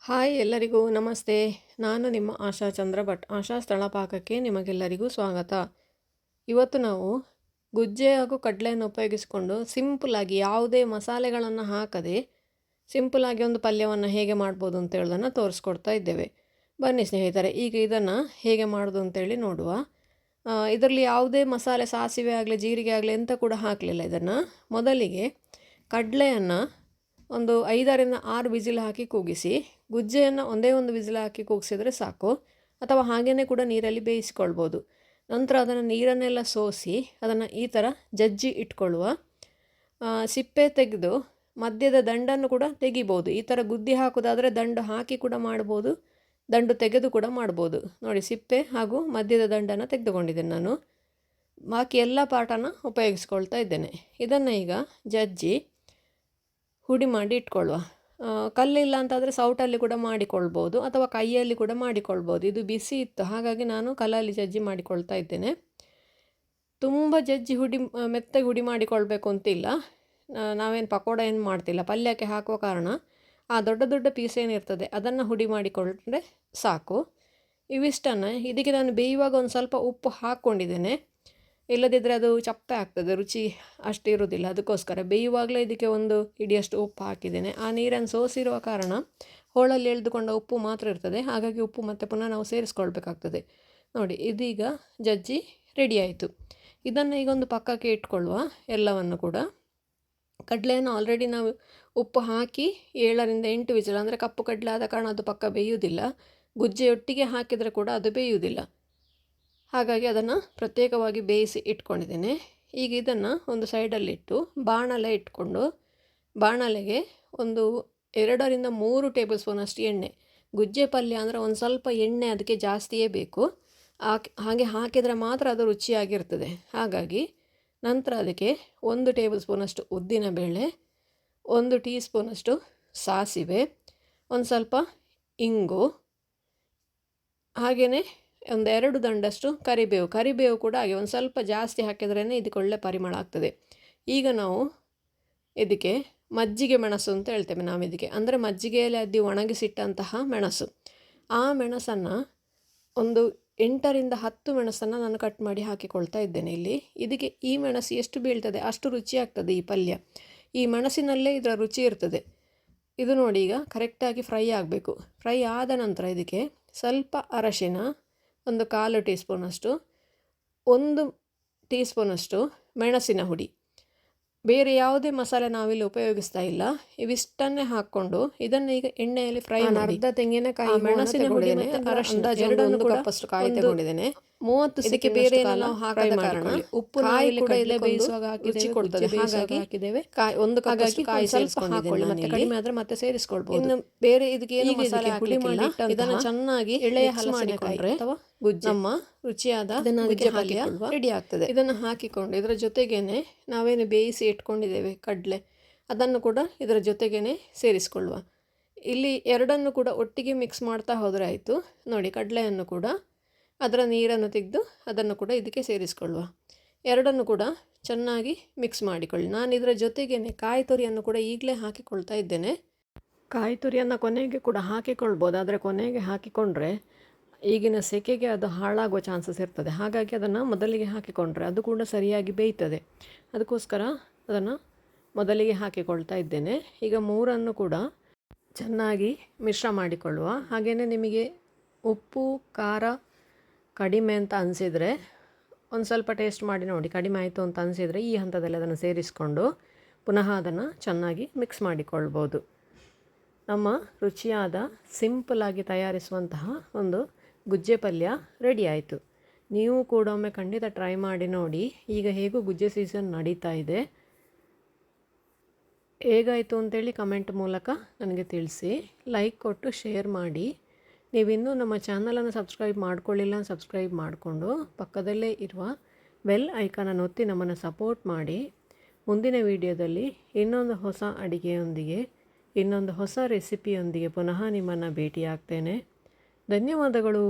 Hi ಎಲ್ಲರಿಗೂ ನಮಸ್ತೆ. ನಾನು ನಿಮ್ಮ ಆಶಾ ಚಂದ್ರ ಭಟ್. ಆಶಾ ಸ್ಥಳ ಪಾಕಕ್ಕೆ ನಿಮಗೆಲ್ಲರಿಗೂ ಸ್ವಾಗತ. ಇವತ್ತು ನಾವು ಗುಜ್ಜೆ ಹಾಗೂ ಕಡಲೆಯನ್ನು ಉಪಯೋಗಿಸಿಕೊಂಡು ಸಿಂಪಲಾಗಿ ಯಾವುದೇ ಮಸಾಲೆಗಳನ್ನು ಹಾಕದೆ ಸಿಂಪಲಾಗಿ ಒಂದು ಪಲ್ಯವನ್ನು ಹೇಗೆ ಮಾಡ್ಬೋದು ಅಂತ ಹೇಳೋದನ್ನು ತೋರಿಸ್ಕೊಡ್ತಾ ಇದ್ದೇವೆ. ಬನ್ನಿ ಸ್ನೇಹಿತರೆ, ಈಗ ಇದನ್ನು ಹೇಗೆ ಮಾಡೋದು ಅಂತೇಳಿ ನೋಡುವ. ಇದರಲ್ಲಿ ಯಾವುದೇ ಮಸಾಲೆ, ಸಾಸಿವೆ ಆಗಲಿ ಜೀರಿಗೆ ಆಗಲಿ ಎಂತ ಕೂಡ ಹಾಕಲಿಲ್ಲ. ಇದನ್ನು ಮೊದಲಿಗೆ ಕಡಲೆಯನ್ನು ಒಂದು 5ರಿಂದ 6 ವಿಸಿಲ್ ಹಾಕಿ ಕೂಗಿಸಿ, ಗುಜ್ಜೆಯನ್ನು ಒಂದೇ ಒಂದು ವಿಸಿಲ್ ಹಾಕಿ ಕೂಗಿಸಿದರೆ ಸಾಕು, ಅಥವಾ ಹಾಗೆಯೇ ಕೂಡ ನೀರಲ್ಲಿ ಬೇಯಿಸ್ಕೊಳ್ಬೋದು. ನಂತರ ಅದನ್ನು ನೀರನ್ನೆಲ್ಲ ಸೋಸಿ ಅದನ್ನು ಈ ಥರ ಜಜ್ಜಿ ಇಟ್ಕೊಳ್ಳುವ. ಸಿಪ್ಪೆ ತೆಗೆದು ಮಧ್ಯದ ದಂಡನ್ನು ಕೂಡ ತೆಗಿಬೋದು. ಈ ಥರ ಗುದ್ದಿ ಹಾಕೋದಾದರೆ ದಂಡು ಹಾಕಿ ಕೂಡ ಮಾಡ್ಬೋದು, ದಂಡು ತೆಗೆದು ಕೂಡ ಮಾಡ್ಬೋದು. ನೋಡಿ, ಸಿಪ್ಪೆ ಹಾಗೂ ಮಧ್ಯದ ದಂಡನ್ನು ತೆಗೆದುಕೊಂಡಿದ್ದೇನೆ ನಾನು. ಬಾಕಿ ಎಲ್ಲ ಪಾರ್ಟನ್ನು ಉಪಯೋಗಿಸ್ಕೊಳ್ತಾ ಇದ್ದೇನೆ. ಇದನ್ನು ಈಗ ಜಜ್ಜಿ ಹುಡಿ ಮಾಡಿ ಇಟ್ಕೊಳ್ಳುವ. ಕಲ್ಲಿಲ್ಲ ಅಂತಾದರೆ ಸೌಟಲ್ಲಿ ಕೂಡ ಮಾಡಿಕೊಳ್ಬೋದು, ಅಥವಾ ಕೈಯಲ್ಲಿ ಕೂಡ ಮಾಡಿಕೊಳ್ಬೋದು. ಇದು ಬಿಸಿ ಇತ್ತು, ಹಾಗಾಗಿ ನಾನು ಕಲ್ಲಲ್ಲಿ ಜಜ್ಜಿ ಮಾಡಿಕೊಳ್ತಾ ಇದ್ದೇನೆ. ತುಂಬ ಜಜ್ಜಿ ಮೆತ್ತಗೆ ಹುಡಿ ಮಾಡಿಕೊಳ್ಬೇಕು ಅಂತಿಲ್ಲ. ನಾವೇನು ಪಕೋಡ ಏನು ಮಾಡ್ತಿಲ್ಲ, ಪಲ್ಯಕ್ಕೆ ಹಾಕುವ ಕಾರಣ ಆ ದೊಡ್ಡ ದೊಡ್ಡ ಪೀಸ್ ಏನಿರ್ತದೆ ಅದನ್ನು ಹುಡಿ ಮಾಡಿಕೊಂಡ್ರೆ ಸಾಕು. ಇವಿಷ್ಟನ್ನು ಇದಕ್ಕೆ ನಾನು ಬೇಯುವಾಗ ಒಂದು ಸ್ವಲ್ಪ ಉಪ್ಪು ಹಾಕ್ಕೊಂಡಿದ್ದೇನೆ. ಇಲ್ಲದಿದ್ದರೆ ಅದು ಚಪ್ಪೆ ಆಗ್ತದೆ, ರುಚಿ ಅಷ್ಟು ಇರೋದಿಲ್ಲ. ಅದಕ್ಕೋಸ್ಕರ ಬೇಯುವಾಗಲೇ ಇದಕ್ಕೆ ಒಂದು ಹಿಡಿಯಷ್ಟು ಉಪ್ಪು ಹಾಕಿದ್ದೇನೆ. ಆ ನೀರನ್ನು ಸೋಸಿರುವ ಕಾರಣ ಹೋಳಲ್ಲಿ ಎಳೆದುಕೊಂಡ ಉಪ್ಪು ಮಾತ್ರ ಇರ್ತದೆ, ಹಾಗಾಗಿ ಉಪ್ಪು ಮತ್ತೆ ಪುನಃ ನಾವು ಸೇರಿಸ್ಕೊಳ್ಬೇಕಾಗ್ತದೆ. ನೋಡಿ, ಇದೀಗ ಜಜ್ಜಿ ರೆಡಿ ಆಯಿತು. ಇದನ್ನು ಈಗ ಒಂದು ಪಕ್ಕಕ್ಕೆ ಇಟ್ಕೊಳ್ಳುವ ಎಲ್ಲವನ್ನು ಕೂಡ. ಕಡಲೆಯನ್ನು ಆಲ್ರೆಡಿ ನಾವು ಉಪ್ಪು ಹಾಕಿ 7ರಿಂದ 8 ವಿಸಿಲ್, ಅಂದರೆ ಕಪ್ಪು ಕಡಲೆ ಆದ ಕಾರಣ ಅದು ಪಕ್ಕ ಬೇಯುವುದಿಲ್ಲ. ಗುಜ್ಜೆಯೊಟ್ಟಿಗೆ ಹಾಕಿದರೆ ಕೂಡ ಅದು ಬೇಯುವುದಿಲ್ಲ, ಹಾಗಾಗಿ ಅದನ್ನು ಪ್ರತ್ಯೇಕವಾಗಿ ಬೇಯಿಸಿ ಇಟ್ಕೊಂಡಿದ್ದೇನೆ. ಈಗ ಇದನ್ನು ಒಂದು ಸೈಡಲ್ಲಿಟ್ಟು ಬಾಣಲೆ ಇಟ್ಕೊಂಡು, ಬಾಣಲೆಗೆ ಒಂದು 2ರಿಂದ 3 ಟೇಬಲ್ ಸ್ಪೂನ್ ಅಷ್ಟು ಎಣ್ಣೆ. ಗುಜ್ಜೆ ಪಲ್ಯ ಅಂದರೆ ಒಂದು ಸ್ವಲ್ಪ ಎಣ್ಣೆ ಅದಕ್ಕೆ ಜಾಸ್ತಿಯೇ ಬೇಕು. ಹಾಗೆ ಹಾಕಿದರೆ ಮಾತ್ರ ಅದು ರುಚಿಯಾಗಿರ್ತದೆ. ಹಾಗಾಗಿ ನಂತರ ಅದಕ್ಕೆ 1 ಟೇಬಲ್ ಸ್ಪೂನಷ್ಟು ಉದ್ದಿನಬೇಳೆ, 1 ಟೀ ಸ್ಪೂನಷ್ಟು ಸಾಸಿವೆ, ಒಂದು ಸ್ವಲ್ಪ ಇಂಗು, ಹಾಗೆಯೇ ಒಂದು 2 ದಂಡಷ್ಟು ಕರಿಬೇವು ಕೂಡ ಹಾಗೆ ಒಂದು ಸ್ವಲ್ಪ ಜಾಸ್ತಿ ಹಾಕಿದ್ರೇ ಇದಕ್ಕೆ ಒಳ್ಳೆ ಪರಿಮಳ ಆಗ್ತದೆ. ಈಗ ನಾವು ಇದಕ್ಕೆ ಮಜ್ಜಿಗೆ ಮೆಣಸು ಅಂತ ಹೇಳ್ತೇವೆ ನಾವು ಇದಕ್ಕೆ, ಅಂದರೆ ಮಜ್ಜಿಗೆಯಲ್ಲಿ ಅದ್ದಿ ಒಣಗಿಸಿಟ್ಟಂತಹ ಮೆಣಸು. ಆ ಮೆಣಸನ್ನು ಒಂದು 8ರಿಂದ 10 ಮೆಣಸನ್ನು ನಾನು ಕಟ್ ಮಾಡಿ ಹಾಕಿಕೊಳ್ತಾ ಇದ್ದೇನೆ ಇಲ್ಲಿ. ಇದಕ್ಕೆ ಈ ಮೆಣಸು ಎಷ್ಟು ಬೀಳ್ತದೆ ಅಷ್ಟು ರುಚಿ ಆಗ್ತದೆ ಈ ಪಲ್ಯ. ಈ ಮೆಣಸಿನಲ್ಲೇ ಇದರ ರುಚಿ ಇರ್ತದೆ. ಇದು ನೋಡಿ, ಈಗ ಕರೆಕ್ಟಾಗಿ ಫ್ರೈ ಆಗಬೇಕು. ಫ್ರೈ ಆದ ನಂತರ ಇದಕ್ಕೆ ಸ್ವಲ್ಪ ಅರಶಿನ, ಒಂದು 1/4 ಟೀ ಸ್ಪೂನಷ್ಟು, 1 ಟೀ ಸ್ಪೂನಷ್ಟು ಮೆಣಸಿನ ಹುಡಿ. ಬೇರೆ ಯಾವುದೇ ಮಸಾಲೆ ನಾವಿಲ್ಲಿ ಉಪಯೋಗಿಸ್ತಾ ಇಲ್ಲ. ಇವಿಷ್ಟನ್ನೇ ಹಾಕ್ಕೊಂಡು ಇದನ್ನು ಈಗ ಎಣ್ಣೆಯಲ್ಲಿ ಫ್ರೈ ಮಾಡಿ. ಅರ್ಧ ತೆಂಗಿನಕಾಯಿ, ಮೆಣಸಿನ ಹುಡಿ ಮತ್ತು ಅರಶಿನ ಎರಡನ್ನು ಕೂಡ ಕಾಯಿ ತಗೊಂಡಿದ್ದೇನೆ. 30 ಇದಕ್ಕೆ ಬೇರೆ ನಾವು ಹಾಕದ ಕಾರಣ ಉಪ್ಪು ಕೂಡ ಇಲ್ಲೇ ಬೇಯಿಸುವಾಗ ರುಚಿ ಕೊಡ್ತದೆ, ಹಾಗಾಗಿ ಹಾಕಿದ್ದೇವೆ. ಒಂದು ಕಪ್ ಕಾಯಿ ಸ್ವಲ್ಪ ಹಾಕೊಳ್ಳಿ, ಮತ್ತೆ ಕಡಿಮೆ ಆದರೆ ಮತ್ತೆ ಸೇರಿಸ್ಕೊಳ್ಬಹುದು. ಇನ್ನು ಬೇರೆ ಇದಕ್ಕೆ ಏನು ಮಸಾಲೆ ಹುಡಿ ಮಾಡಿ ಇದನ್ನು ಚೆನ್ನಾಗಿ ಎಳೆಯ ಹಲಸಿನಕಾಯಿ ಅಥವಾ ನಮ್ಮ ರುಚಿಯಾದ ಗುಜ್ಜೆ ಪಲ್ಯ ರೆಡಿ ಆಗ್ತದೆ. ಇದನ್ನು ಹಾಕಿಕೊಂಡು ಇದರ ಜೊತೆಗೇನೆ ನಾವೇನು ಬೇಯಿಸಿ ಇಟ್ಕೊಂಡಿದ್ದೇವೆ ಕಡಲೆ, ಅದನ್ನು ಕೂಡ ಇದರ ಜೊತೆಗೇನೆ ಸೇರಿಸ್ಕೊಳ್ಳುವ. ಇಲ್ಲಿ ಎರಡನ್ನು ಕೂಡ ಒಟ್ಟಿಗೆ ಮಿಕ್ಸ್ ಮಾಡ್ತಾ ಹೋದರೆ ಆಯಿತು. ನೋಡಿ, ಕಡಲೆಯನ್ನು ಕೂಡ ಅದರ ನೀರನ್ನು ತೆಗೆದು ಅದನ್ನು ಕೂಡ ಇದಕ್ಕೆ ಸೇರಿಸ್ಕೊಳ್ಳುವ. ಎರಡನ್ನು ಕೂಡ ಚೆನ್ನಾಗಿ ಮಿಕ್ಸ್ ಮಾಡಿಕೊಳ್ಳಿ. ನಾನು ಇದರ ಜೊತೆಗೇನೆ ಕಾಯಿ ತುರಿಯನ್ನು ಕೂಡ ಈಗಲೇ ಹಾಕಿಕೊಳ್ತಾ ಇದ್ದೇನೆ. ಕಾಯಿ ತುರಿಯನ್ನು ಕೊನೆಗೆ ಕೂಡ ಹಾಕಿಕೊಳ್ಬೋದು, ಆದರೆ ಕೊನೆಗೆ ಹಾಕಿಕೊಂಡ್ರೆ ಈಗಿನ ಸೆಕೆಗೆ ಅದು ಹಾಳಾಗುವ ಚಾನ್ಸಸ್ ಇರ್ತದೆ. ಹಾಗಾಗಿ ಅದನ್ನು ಮೊದಲಿಗೆ ಹಾಕಿಕೊಂಡ್ರೆ ಅದು ಕೂಡ ಸರಿಯಾಗಿ ಬೇಯ್ತದೆ. ಅದಕ್ಕೋಸ್ಕರ ಅದನ್ನು ಮೊದಲಿಗೆ ಹಾಕಿಕೊಳ್ತಾ ಇದ್ದೇನೆ. ಈಗ 3 ಕೂಡ ಚೆನ್ನಾಗಿ ಮಿಶ್ರ ಮಾಡಿಕೊಳ್ಳುವ. ಹಾಗೆಯೇ ನಿಮಗೆ ಉಪ್ಪು ಖಾರ ಕಡಿಮೆ ಅಂತ ಅನಿಸಿದರೆ ಒಂದು ಸ್ವಲ್ಪ ಟೇಸ್ಟ್ ಮಾಡಿ ನೋಡಿ. ಕಡಿಮೆ ಆಯಿತು ಅಂತ ಅನಿಸಿದರೆ ಈ ಹಂತದಲ್ಲಿ ಅದನ್ನು ಸೇರಿಸಿಕೊಂಡು ಪುನಃ ಅದನ್ನು ಚೆನ್ನಾಗಿ ಮಿಕ್ಸ್ ಮಾಡಿಕೊಳ್ಬೋದು. ನಮ್ಮ ರುಚಿಯಾದ ಸಿಂಪಲಾಗಿ ತಯಾರಿಸುವಂತಹ ಒಂದು ಗುಜ್ಜೆ ಪಲ್ಯ ರೆಡಿ ಆಯಿತು. ನೀವು ಕೂಡ ಒಮ್ಮೆ ಖಂಡಿತ ಟ್ರೈ ಮಾಡಿ ನೋಡಿ. ಈಗ ಹೇಗೂ ಗುಜ್ಜೆ ಸೀಸನ್ ನಡೀತಾ ಇದೆ. ಹೇಗಾಯಿತು ಅಂತೇಳಿ ಕಮೆಂಟ್ ಮೂಲಕ ನನಗೆ ತಿಳಿಸಿ. ಲೈಕ್ ಕೊಟ್ಟು ಶೇರ್ ಮಾಡಿ. ನೀವಿನ್ನೂ ನಮ್ಮ ಚಾನಲನ್ನು ಸಬ್ಸ್ಕ್ರೈಬ್ ಮಾಡ್ಕೊಳ್ಳಿಲ್ಲ, ಸಬ್ಸ್ಕ್ರೈಬ್ ಮಾಡಿಕೊಂಡು ಪಕ್ಕದಲ್ಲೇ ಇರುವ ಬೆಲ್ ಐಕಾನನ್ನು ಒತ್ತಿ ನಮ್ಮನ್ನು ಸಪೋರ್ಟ್ ಮಾಡಿ. ಮುಂದಿನ ವಿಡಿಯೋದಲ್ಲಿ ಇನ್ನೊಂದು ಹೊಸ ಅಡಿಗೆಯೊಂದಿಗೆ, ಇನ್ನೊಂದು ಹೊಸ ರೆಸಿಪಿಯೊಂದಿಗೆ ಪುನಃ ನಿಮ್ಮನ್ನು ಭೇಟಿಯಾಗ್ತೇನೆ. ಧನ್ಯವಾದಗಳು.